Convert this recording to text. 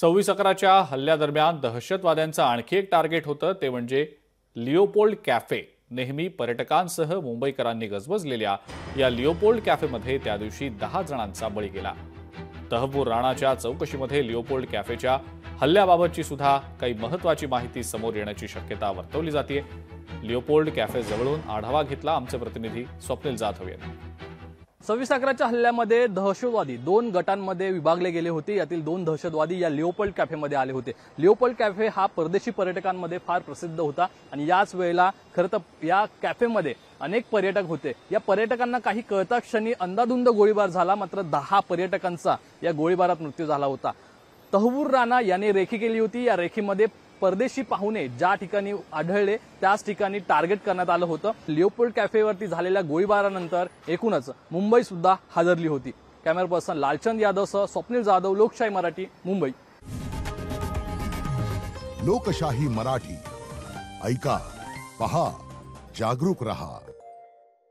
26/11च्या हल्ल्यादरम्यान दहशतवाद्यांचं आणखी एक टार्गेट होतं ते म्हणजे लिओपोल्ड कॅफे। नेहमी पर्यटकांसह मुंबईकरांनी गजबजलेल्या या लिओपोल्ड कॅफेमध्ये त्या दिवशी 10 जणांचा बळी गेला। तहव्वूर राणाच्या चौकशीमध्ये लिओपोल्ड कॅफेच्या हल्ल्याबाबतची सुद्धा काही महत्त्वाची माहिती समोर येण्याची शक्यता वर्तवली जाते। लिओपोल्ड कॅफे जवळून आढावा घेतला आमचे प्रतिनिधी स्वप्नील जाधव यांनी। 26/11च्या हल्ल्यामध्ये दहशतवादी 2 गटांमध्ये विभागले गेले होते। यातील 2 दहशतवादी या लिओपोल्ड कॅफेमध्ये आले होते। लिओपोल्ड कॅफे हा परदेशी पर्यटकांमध्ये फार प्रसिद्ध होता आणि याच वेळेला खरं तर या कॅफेमध्ये अनेक पर्यटक होते। या पर्यटकांना काही कळता क्षणी अंधाधुंद गोळीबार झाला, मात्र 10 पर्यटकांचा या गोळीबारात मृत्यू झाला होता। तहव्वूर राणा याने रेखी केली होती। या रेखीमध्ये परदेशी पाहुणे ज्या ठिकाणी आढळले त्याच ठिकाणी टार्गेट करण्यात आलं होतं। लिओपोल्ड कॅफेवरती झालेल्या गोळीबारानंतर एकूणच मुंबई सुद्धा हादरली होती। कॅमेरा पर्सन लालचंद यादवसह स्वप्नील जाधव, लोकशाही मराठी, मुंबई। लोकशाही मराठी, ऐका, पहा, जागरूक रहा।